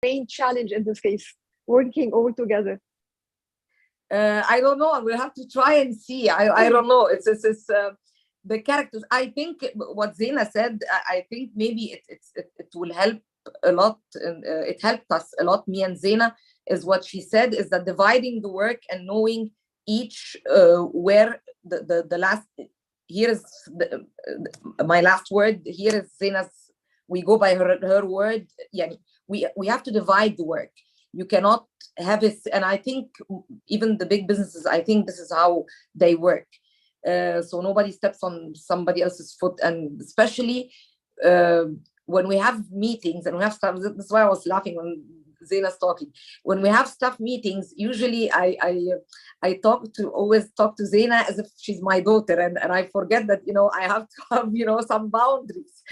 main challenge in this case, working all together? I don't know. I will have to try and see. I don't know. It's the characters. I think what Zena said. I think maybe it will help a lot. It helped us a lot. Me and Zena, is what she said, is that dividing the work and knowing each where the last. Here is my last word. Here is Zena's. We go by her word. Yeah, we have to divide the work. You cannot have it, and I think even the big businesses, I think this is how they work. So nobody steps on somebody else's foot, and especially when we have meetings and we have stuff. This is why I was laughing when Zena's talking. When we have staff meetings, usually I always talk to Zena as if she's my daughter, and I forget that I have to have some boundaries.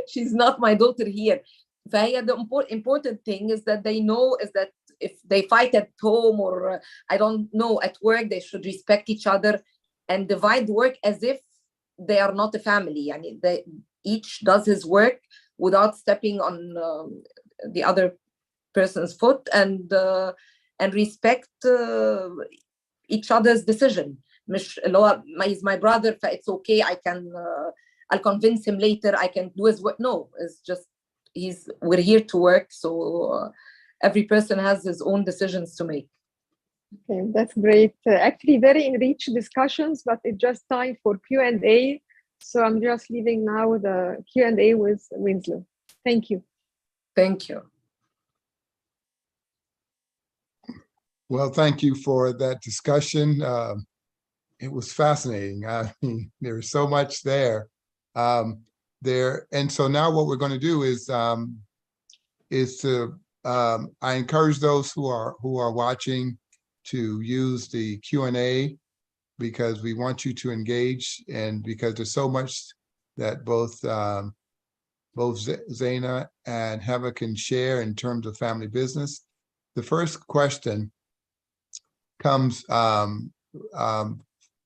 She's not my daughter here. The important thing is that they know is that if they fight at home or I don't know at work, they should respect each other and divide work as if they are not a family. I mean, they each does his work without stepping on the other person's foot, and respect each other's decision. He's my brother, it's okay. I'll convince him later. I can do his work. No, it's just we're here to work, so every person has his own decisions to make. Okay, that's great. Actually, very enriched discussions, but it's just time for Q&A. So I'm just leaving now the Q&A with Winslow. Thank you. Thank you. Well, thank you for that discussion. It was fascinating. I mean, there's so much there. And so now what we're going to do is to I encourage those who are watching to use the Q&A, because we want you to engage, and because there's so much that both Zena and Heva can share in terms of family business. The first question comes from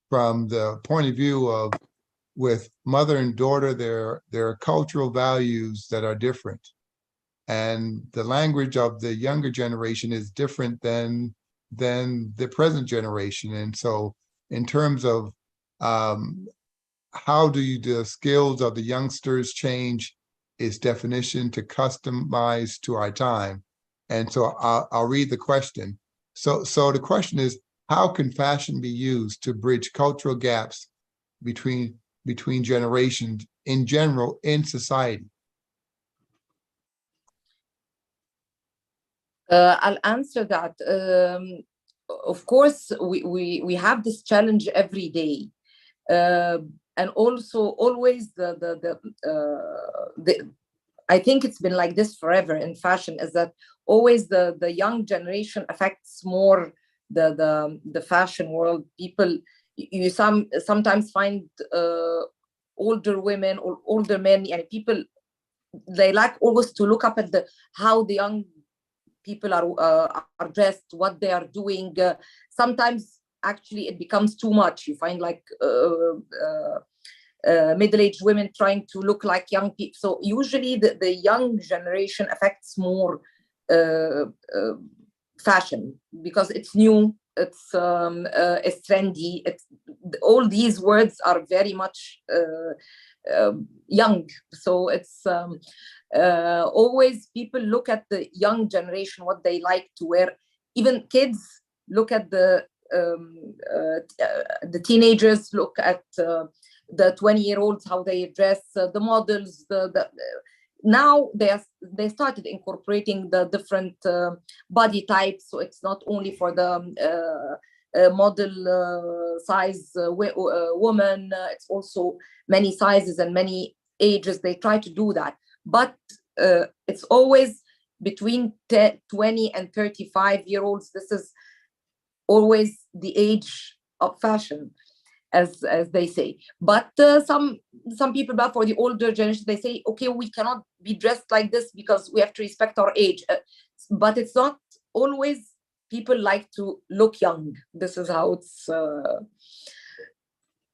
the point of view of, with mother and daughter, there are cultural values that are different. And the language of the younger generation is different than the present generation. And so in terms of how do the skills of the youngsters change its definition to customize to our time? And so I'll read the question. So the question is, how can fashion be used to bridge cultural gaps between generations in general in society? I'll answer that. Of course, we have this challenge every day, and also always I think it's been like this forever in fashion, is that always the young generation affects more the fashion world. People, you sometimes find older women or older men, and people, they like always to look up at how the young people are dressed, what they are doing. Sometimes actually it becomes too much. You find like middle-aged women trying to look like young people. So usually the young generation affects more fashion, because it's new, it's trendy. All these words are very much young. So it's always people look at the young generation, what they like to wear. Even kids look at the teenagers, look at the 20-year-olds, how they dress, the models. Now they started incorporating the different body types, so it's not only for the model size woman, it's also many sizes and many ages. They try to do that, but it's always between 20 and 35-year-olds. This is always the age of fashion, as they say. But some people, but for the older generation, they say, okay, we cannot be dressed like this because we have to respect our age. But it's not always. People like to look young. This is how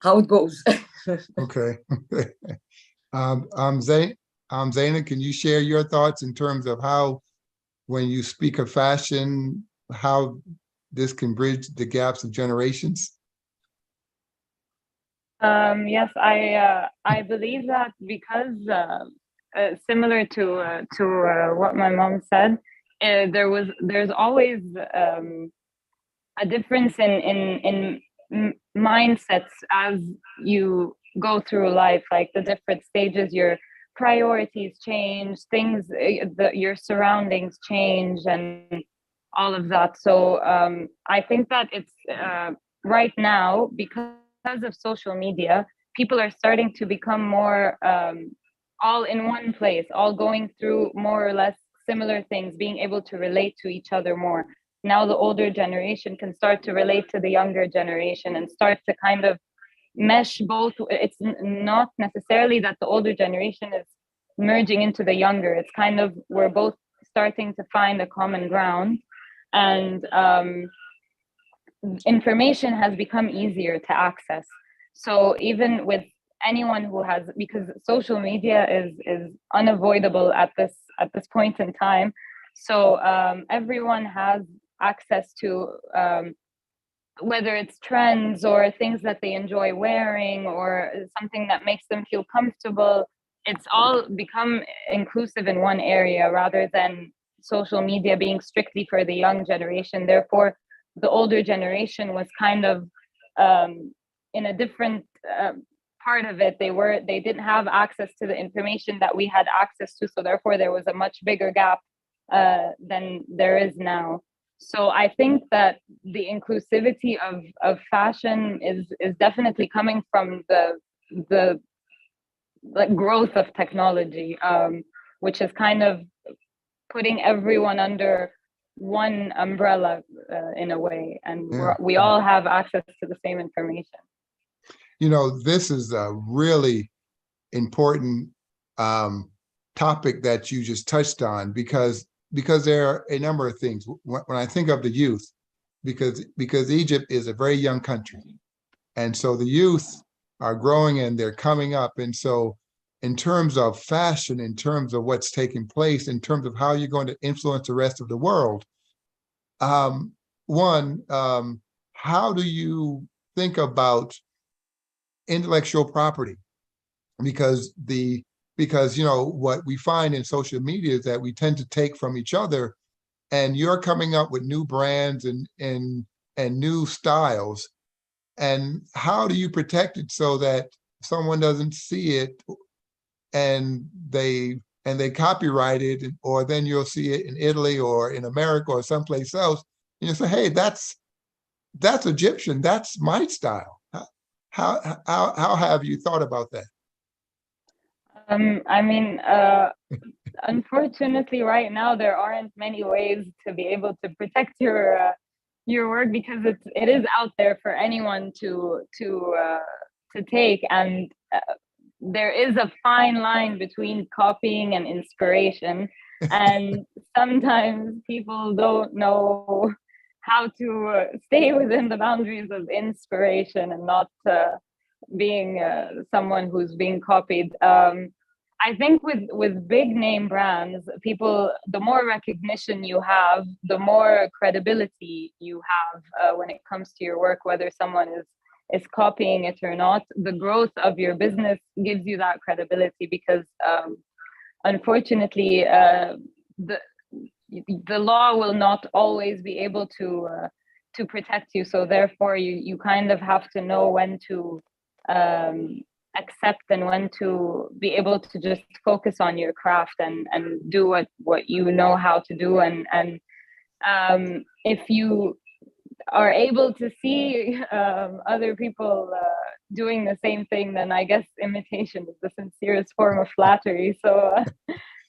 it goes. Okay. Zena, can you share your thoughts in terms of how when you speak of fashion, how this can bridge the gaps of generations? Yes, I believe that because similar to what my mom said, there's always a difference in mindsets as you go through life, like the different stages, your priorities change, things, your surroundings change, and all of that. So I think that it's right now, because of social media, people are starting to become more all in one place, all going through more or less similar things, being able to relate to each other more. Now the older generation can start to relate to the younger generation and start to kind of mesh both. It's not necessarily that the older generation is merging into the younger. It's kind of, we're both starting to find a common ground, and information has become easier to access. So even with anyone who has, because social media is unavoidable at this point in time, so everyone has access to whether it's trends or things that they enjoy wearing or something that makes them feel comfortable. It's all become inclusive in one area rather than social media being strictly for the young generation. Therefore, the older generation was kind of in a different part of it. They didn't have access to the information that we had access to, so therefore there was a much bigger gap than there is now. So I think that the inclusivity of fashion is definitely coming from the like growth of technology, which is kind of putting everyone under one umbrella in a way, and we all have access to the same information. You know, this is a really important topic that you just touched on, because there are a number of things. When I think of the youth, because Egypt is a very young country, and so the youth are growing and they're coming up, and so in terms of fashion, in terms of what's taking place, in terms of how you're going to influence the rest of the world, how do you think about intellectual property? Because you know what we find in social media is that we tend to take from each other, and you're coming up with new brands and new styles. And how do you protect it so that someone doesn't see it and they copyright it, or then you'll see it in Italy or in America or someplace else, and you say, hey, that's Egyptian, that's my style. How have you thought about that? I mean, unfortunately, right now there aren't many ways to be able to protect your work, because it is out there for anyone to take, and there is a fine line between copying and inspiration, and sometimes people don't know how to stay within the boundaries of inspiration and not being someone who's being copied. I think with big name brands, people, the more recognition you have, the more credibility you have when it comes to your work, whether someone is copying it or not. The growth of your business gives you that credibility, because unfortunately the law will not always be able to protect you. So therefore you kind of have to know when to accept and when to be able to just focus on your craft and do what you know how to do, and if you are able to see other people doing the same thing, then I guess imitation is the sincerest form of flattery. So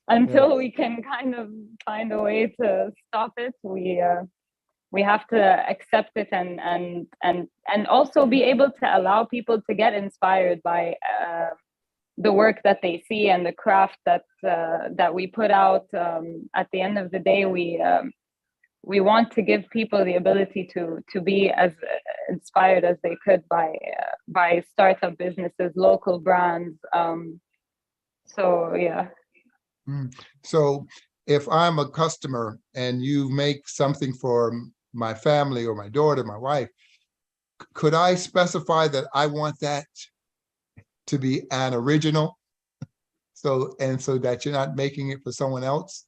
until we can kind of find a way to stop it, we have to accept it and also be able to allow people to get inspired by the work that they see and the craft that we put out. At the end of the day, we want to give people the ability to be as inspired as they could by startup businesses, local brands. So yeah. So if I'm a customer and you make something for my family or my daughter, my wife, could I specify that I want that to be an original? So that you're not making it for someone else?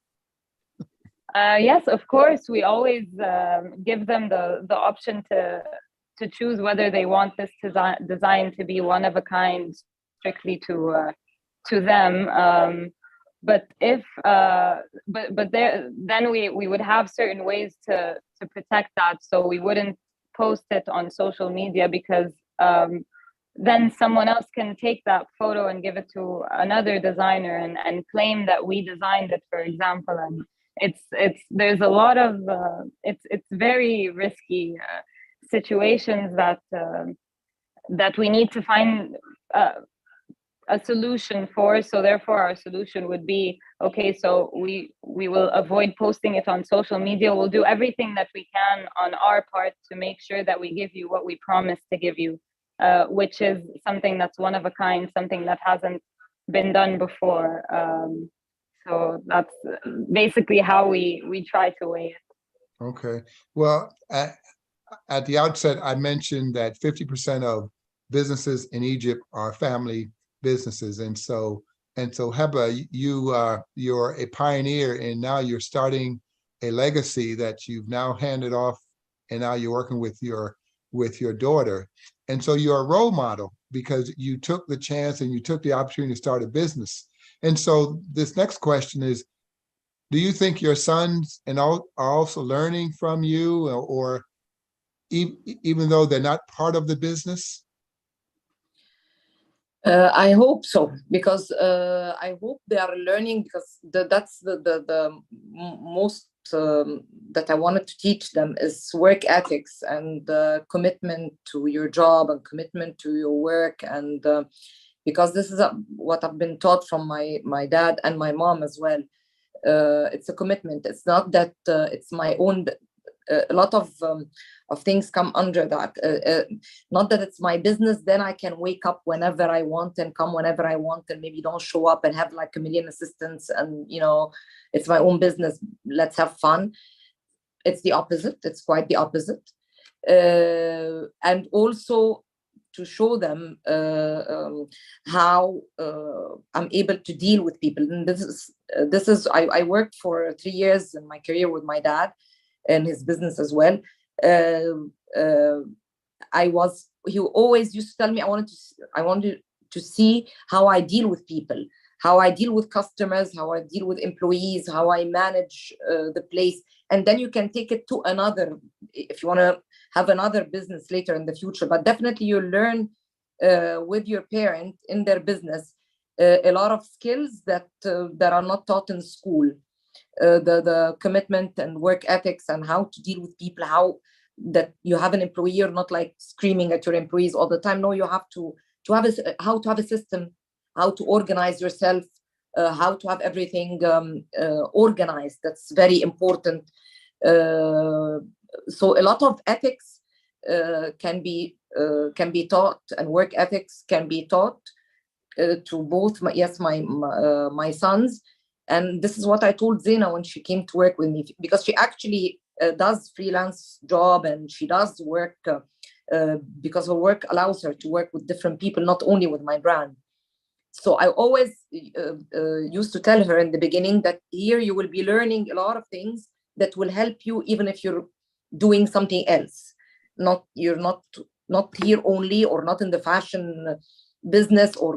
Yes, of course. We always give them the option to choose whether they want this design to be one of a kind, strictly to them. But if but there, then we would have certain ways to protect that, so we wouldn't post it on social media, because then someone else can take that photo and give it to another designer and claim that we designed it, for example. And it's there's a lot of it's very risky situations that we need to find a solution for. So therefore our solution would be, okay, so we will avoid posting it on social media. We'll do everything that we can on our part to make sure that we give you what we promised to give you, which is something that's one of a kind, something that hasn't been done before. So that's basically how we try to weigh it. Okay. Well, at the outset, I mentioned that 50% of businesses in Egypt are family businesses. And so Heba, you're a pioneer, and now you're starting a legacy that you've now handed off, and now you're working with your daughter. And so you're a role model because you took the chance and you took the opportunity to start a business. And so this next question is, do you think your sons are also learning from you, or even though they're not part of the business? I hope so, because I hope they are learning, because that's the most that I wanted to teach them is work ethics and commitment to your job and commitment to your work. And because this is what I've been taught from my dad and my mom as well. It's a commitment. It's not that it's my own. A lot of things come under that. Not that it's my business, then I can wake up whenever I want and come whenever I want, and maybe don't show up and have like a million assistants, and it's my own business, let's have fun. It's the opposite. It's quite the opposite. And also to show them how I'm able to deal with people. And this is I worked for 3 years in my career with my dad and his business as well. He always used to tell me, I wanted to see how I deal with people, how I deal with customers, how I deal with employees, how I manage the place. And then you can take it to another, if you want to have another business later in the future. But definitely you learn with your parent in their business a lot of skills that are not taught in school. The commitment and work ethics and how to deal with people, how that you have an employee, you're not like screaming at your employees all the time. No, you have to have how to have a system, how to organize yourself, how to have everything organized. That's very important. So a lot of ethics can be taught, and work ethics can be taught to both my sons. And this is what I told Zena when she came to work with me, because she actually does freelance job, and she does work because her work allows her to work with different people, not only with my brand. So I always used to tell her in the beginning that here you will be learning a lot of things that will help you, even if you're doing something else. You're not here only, or not in the fashion business or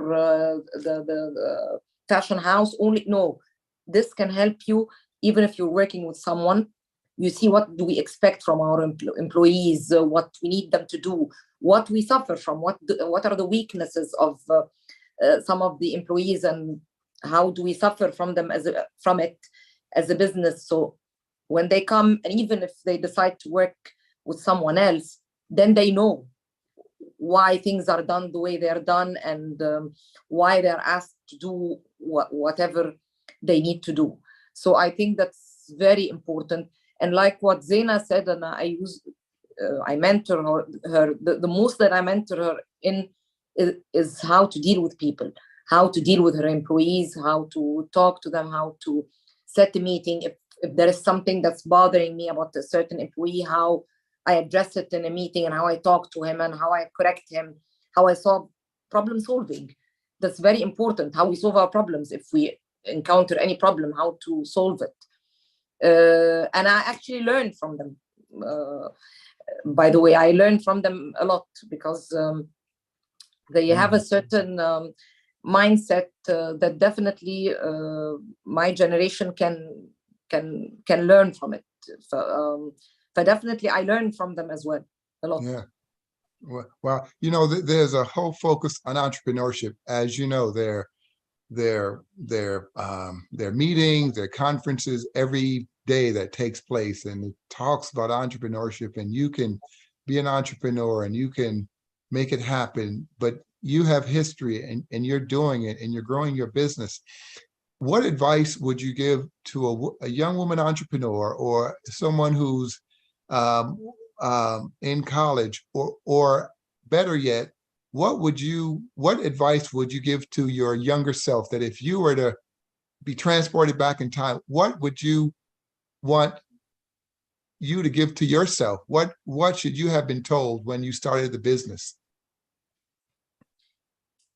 the fashion house only. No, this can help you even if you're working with someone. You see, what do we expect from our employees, what we need them to do, what we suffer from, what are the weaknesses of some of the employees, and how do we suffer from them from it as a business. So when they come, and even if they decide to work with someone else, then they know why things are done the way they are done, and why they're asked to do whatever they need to do. So I think that's very important. And like what Zena said, and I mentor her, the most that I mentor her in is how to deal with people, how to deal with her employees, how to talk to them, how to set a meeting. If there is something that's bothering me about a certain employee, how I address it in a meeting and how I talk to him and how I correct him, how I solve problem solving. That's very important, how we solve our problems. If we encounter any problem, how to solve it. And I actually learned from them. By the way, I learned from them a lot because they have a certain mindset that definitely my generation can learn from it. So definitely I learned from them as well a lot. Yeah. Well, you know, there's a whole focus on entrepreneurship. As you know, their meetings, their conferences every day that takes place, and it talks about entrepreneurship, and you can be an entrepreneur and you can make it happen, but you have history and you're doing it and you're growing your business. What advice would you give to a young woman entrepreneur or someone who's in college, or better yet, what advice would you give to your younger self, that if you were to be transported back in time, what would you want you to give to yourself? What should you have been told when you started the business?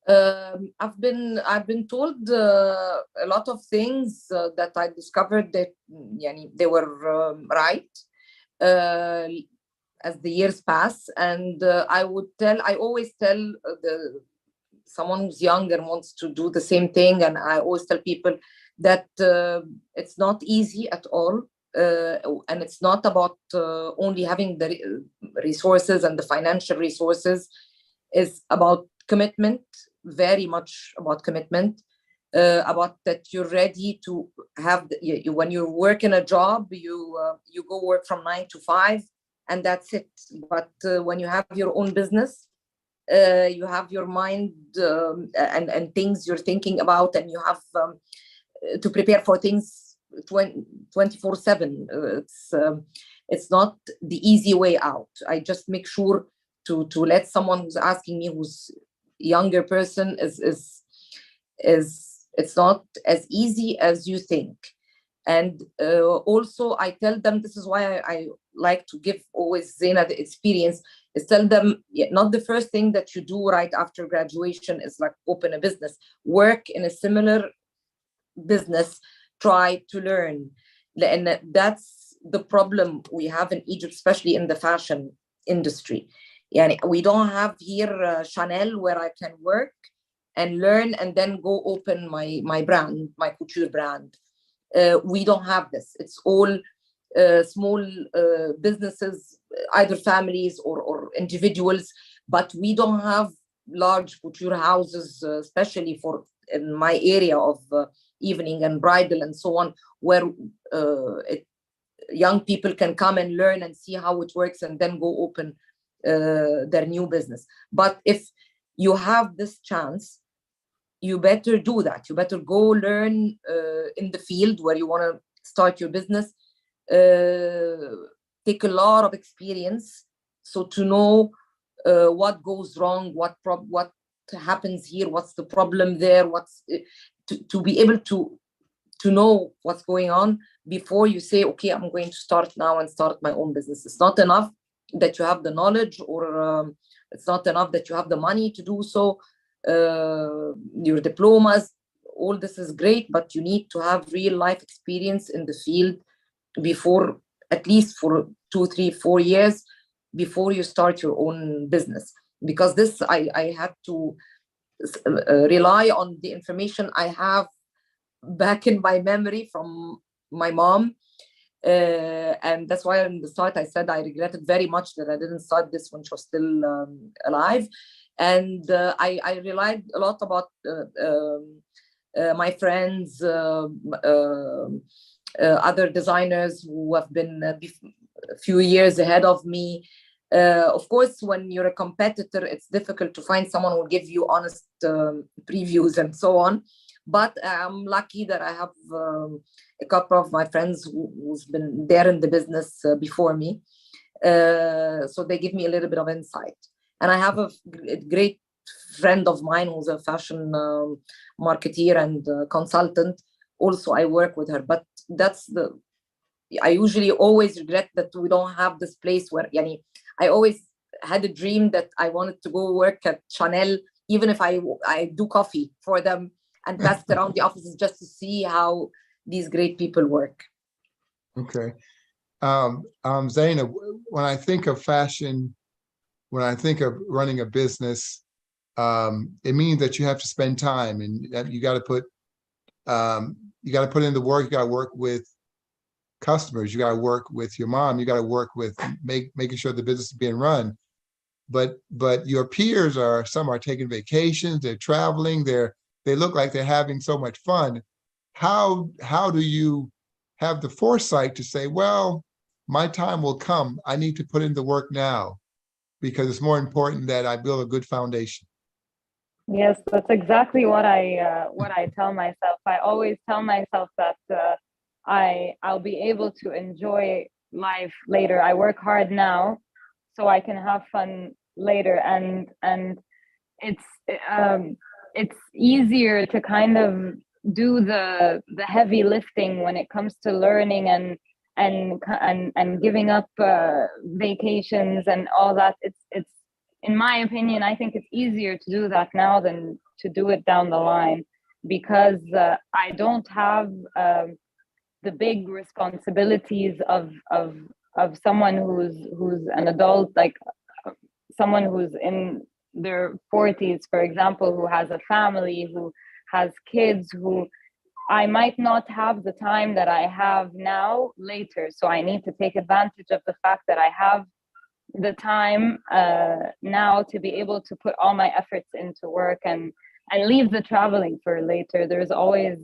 I've been told a lot of things that I discovered that they were right as the years pass, and I always tell someone who's young and wants to do the same thing, and I always tell people that it's not easy at all, and it's not about only having the resources and the financial resources. It's about commitment, very much about commitment, about that you're ready to have when you work in a job, you go work from 9 to 5 and that's it. But when you have your own business, you have your mind and things you're thinking about, and you have to prepare for things 24/7. It's not the easy way out. I just make sure to let someone who's asking me, who's younger person, is it's not as easy as you think. And also I tell them, this is why I like to give always Zena the experience, is tell them, not the first thing that you do right after graduation is like open a business. Work in a similar business, try to learn. And that's the problem we have in Egypt, especially in the fashion industry. We don't have here Chanel where I can work and learn and then go open my brand, my couture brand. We don't have this. It's all small businesses, either families or individuals, but we don't have large couture houses, especially for in my area of evening and bridal and so on, where young people can come and learn and see how it works and then go open their new business. But if you have this chance, you better do that. You better go learn in the field where you want to start your business. Take a lot of experience, so to know what goes wrong, what happens here, what's the problem there, what's to be able to know what's going on before you say, okay, I'm going to start now and start my own business. It's not enough that you have the knowledge, or it's not enough that you have the money to do so. Your diplomas, all this is great, but you need to have real life experience in the field before, at least for 2, 3, 4 years before you start your own business. Because this, I had to rely on the information I have back in my memory from my mom. And that's why in the start I said I regretted very much that I didn't start this when she was still alive. And I relied a lot about my friends, other designers who have been a few years ahead of me. Of course, when you're a competitor, it's difficult to find someone who will give you honest previews and so on. But I'm lucky that I have a couple of my friends who's been there in the business before me. So they give me a little bit of insight. And I have a great friend of mine who's a fashion marketeer and consultant. Also, I work with her. But that's the, I usually always regret that we don't have this place where, yani, I always had a dream that I wanted to go work at Chanel, even if I do coffee for them and pass it around the offices just to see how these great people work. Okay. Zainab, when I think of fashion, when I think of running a business, it means that you have to spend time, and that you got to put in the work. You got to work with customers. You got to work with your mom. You got to work with making sure the business is being run. But your peers some are taking vacations. They're traveling. They look like they're having so much fun. How do you have the foresight to say, well, my time will come. I need to put in the work now, because it's more important that I build a good foundation. Yes, that's exactly what I tell myself. I always tell myself that I'll be able to enjoy life later. I work hard now, so I can have fun later, and it's easier to kind of do the heavy lifting when it comes to learning and giving up vacations and all that. It's in my opinion, I think it's easier to do that now than to do it down the line, because I don't have the big responsibilities of someone who's an adult, like someone who's in their 40s, for example, who has a family, who has kids, who I might not have the time that I have now later. So I need to take advantage of the fact that I have the time now to be able to put all my efforts into work and leave the traveling for later. There's always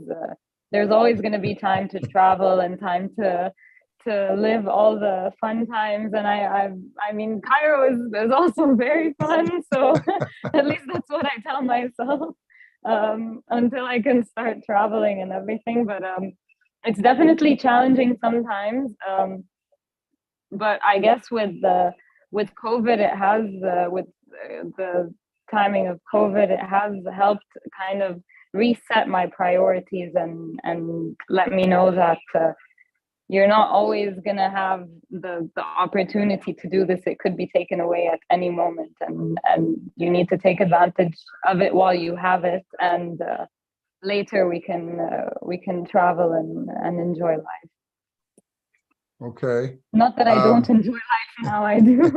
going to be time to travel and time to live all the fun times. And I mean, Cairo is also very fun. So at least that's what I tell myself until I can start traveling and everything. But it's definitely challenging sometimes. But I guess with COVID, it has with the timing of COVID, it has helped kind of reset my priorities and let me know that you're not always gonna have the opportunity to do this. It could be taken away at any moment, and you need to take advantage of it while you have it. And later we can travel and enjoy life. Okay. Not that I don't enjoy life now, I do.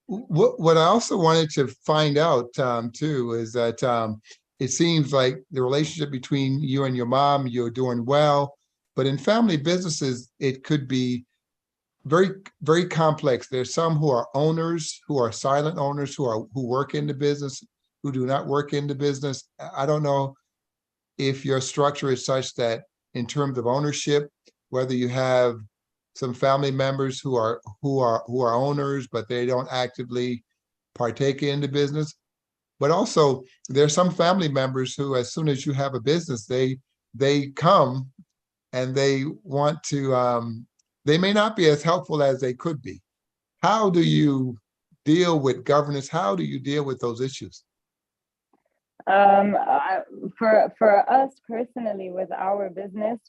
What I also wanted to find out too is that it seems like the relationship between you and your mom, you're doing well, but in family businesses, it could be very, very complex. There's some who are owners, who are silent owners, who work in the business, who do not work in the business. I don't know if your structure is such that in terms of ownership, whether you have some family members who are owners, but they don't actively partake in the business. But also there's some family members who, as soon as you have a business, they come and they want to, they may not be as helpful as they could be. How do you deal with governance? How do you deal with those issues? For us personally, with our business,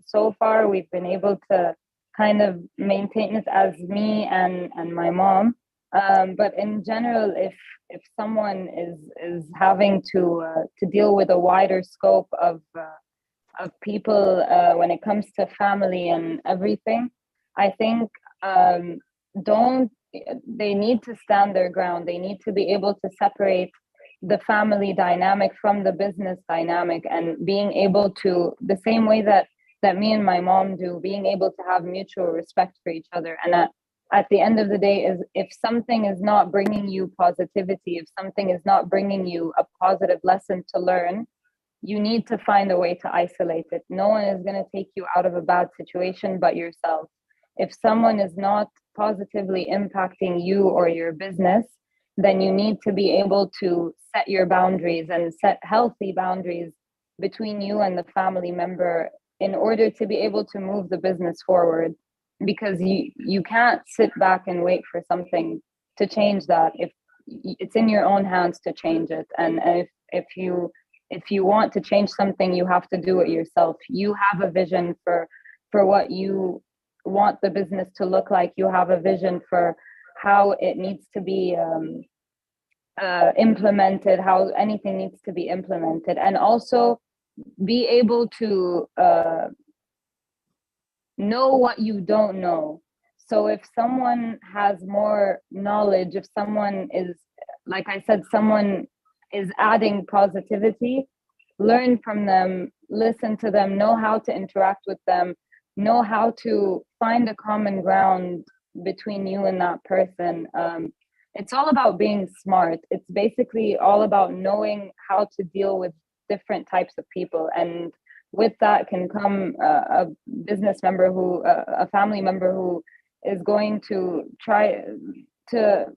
so far we've been able to kind of maintain it as me and my mom. But in general, if someone is having to deal with a wider scope of people when it comes to family and everything, I think they need to stand their ground. They need to be able to separate the family dynamic from the business dynamic, and being able to, the same way that me and my mom do, being able to have mutual respect for each other. And at the end of the day, is if something is not bringing you positivity, if something is not bringing you a positive lesson to learn, you need to find a way to isolate it. No one is going to take you out of a bad situation but yourself. If someone is not positively impacting you or your business, then you need to be able to set your boundaries and set healthy boundaries between you and the family member in order to be able to move the business forward. Because you can't sit back and wait for something to change that. If it's in your own hands to change it, and if you if you want to change something, you have to do it yourself. You have a vision for what you want the business to look like. You have a vision for how it needs to be implemented, how anything needs to be implemented, and also be able to know what you don't know. So if someone has more knowledge, if someone is, like I said, someone is adding positivity, learn from them, listen to them, know how to interact with them, know how to find a common ground between you and that person. It's all about being smart. It's basically all about knowing how to deal with different types of people. And with that can come a business member who, a family member who is going to try to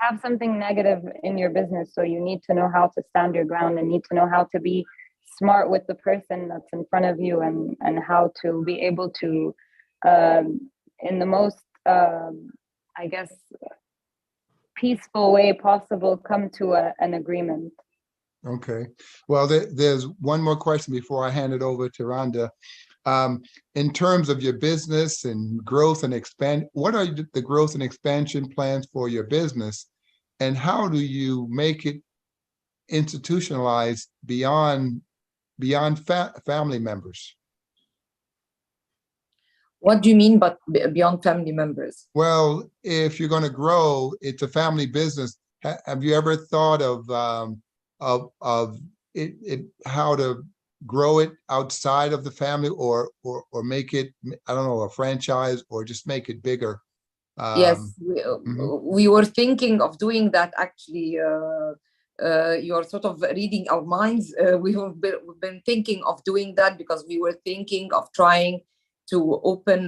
have something negative in your business. So you need to know how to stand your ground and need to know how to be smart with the person that's in front of you, and how to be able to, in the most, I guess, peaceful way possible, come to an agreement. Okay. Well, there's one more question before I hand it over to Rhonda. In terms of your business and growth and expand, what are the growth and expansion plans for your business, and how do you make it institutionalized beyond family members? What do you mean, but beyond family members? Well, if you're going to grow, it's a family business. Have you ever thought of how to grow it outside of the family, or make it, I don't know, a franchise, or just make it bigger? Yes, Mhm. we were thinking of doing that actually. You're sort of reading our minds. We've been thinking of doing that because we were thinking of trying to open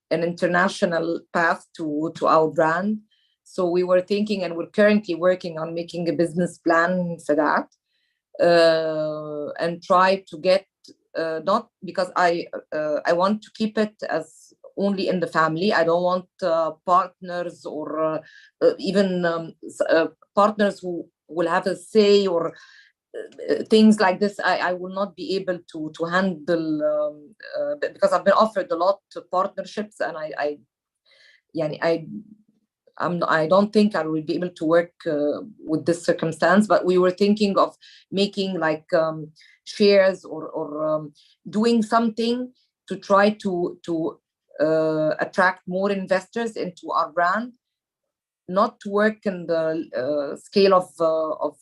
an international path to our brand. So we were thinking, and we're currently working on making a business plan for that, and try to get, not because I want to keep it as only in the family. I don't want partners or even partners who will have a say, or things like this. I will not be able to handle, because I've been offered a lot of partnerships, and I don't think I will be able to work with this circumstance. But we were thinking of making like shares, or doing something to try to attract more investors into our brand, not to work in the scale of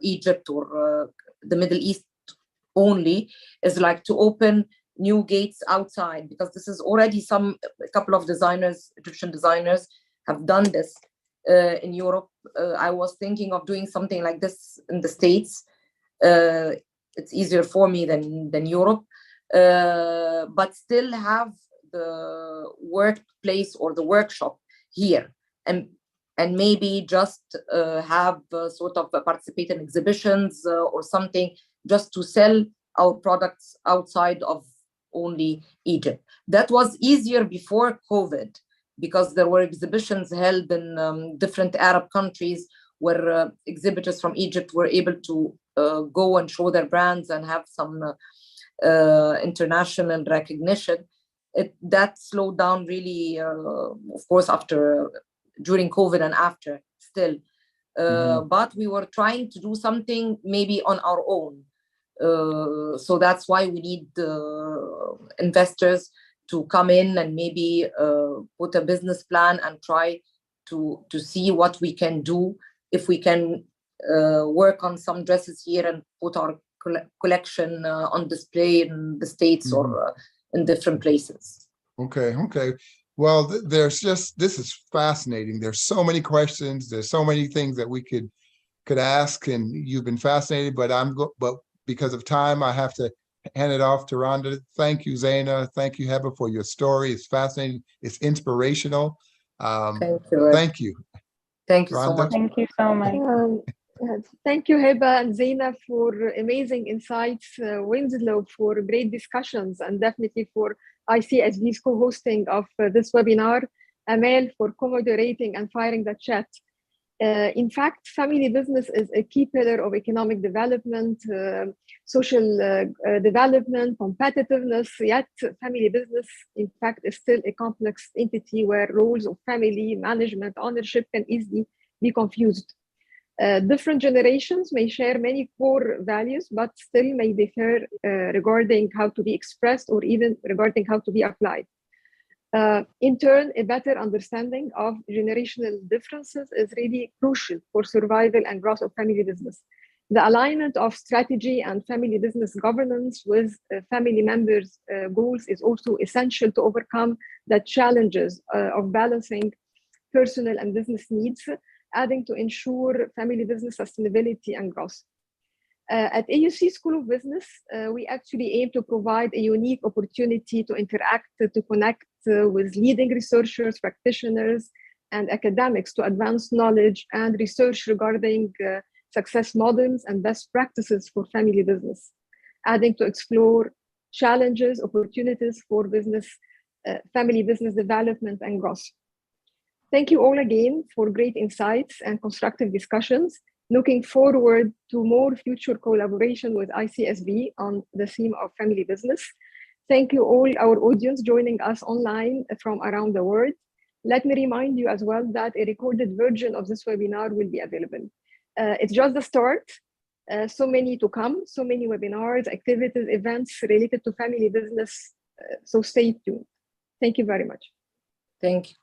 Egypt or the Middle East only, is like to open new gates outside, because this is already a couple of designers, Egyptian designers, have done this in Europe. I was thinking of doing something like this in the States. It's easier for me than Europe, but still have the workplace or the workshop here, and maybe just have sort of participate in exhibitions or something, just to sell our products outside of only Egypt. That was easier before COVID, because there were exhibitions held in different Arab countries, where exhibitors from Egypt were able to go and show their brands and have some international recognition. That slowed down really, of course, during COVID and after still. But we were trying to do something maybe on our own. So that's why we need investors to come in and maybe put a business plan and try to see what we can do, if we can work on some dresses here and put our collection on display in the States or in different places. Okay. Well, this is fascinating. There's so many questions. There's so many things that we could ask, and you've been fascinated, but because of time, I have to hand it off to Rhonda. Thank you, Zaina. Thank you, Heba, for your story. It's fascinating. It's inspirational. Thank you. Thank you. Thank you so much. Thank you so much. Thank you, Heba and Zaina, for amazing insights, Winslow for great discussions, and definitely for ICSB's co-hosting of this webinar, Amal for co-moderating and firing the chat. In fact, family business is a key pillar of economic development, social development, competitiveness, yet family business, in fact, is still a complex entity where roles of family, management, ownership can easily be confused. Different generations may share many core values, but still may differ regarding how to be expressed or even regarding how to be applied. In turn, a better understanding of generational differences is really crucial for survival and growth of family business. The alignment of strategy and family business governance with family members' goals is also essential to overcome the challenges of balancing personal and business needs, adding to ensure family business sustainability and growth. At AUC School of Business, we actually aim to provide a unique opportunity to interact, to connect with leading researchers, practitioners, and academics to advance knowledge and research regarding success models and best practices for family business, adding to explore challenges, opportunities for business, family business development and growth. Thank you all again for great insights and constructive discussions. Looking forward to more future collaboration with ICSB on the theme of family business. Thank you all our audience joining us online from around the world. Let me remind you as well that a recorded version of this webinar will be available. It's just the start. So many to come, so many webinars, activities, events related to family business. So stay tuned. Thank you very much. Thank you.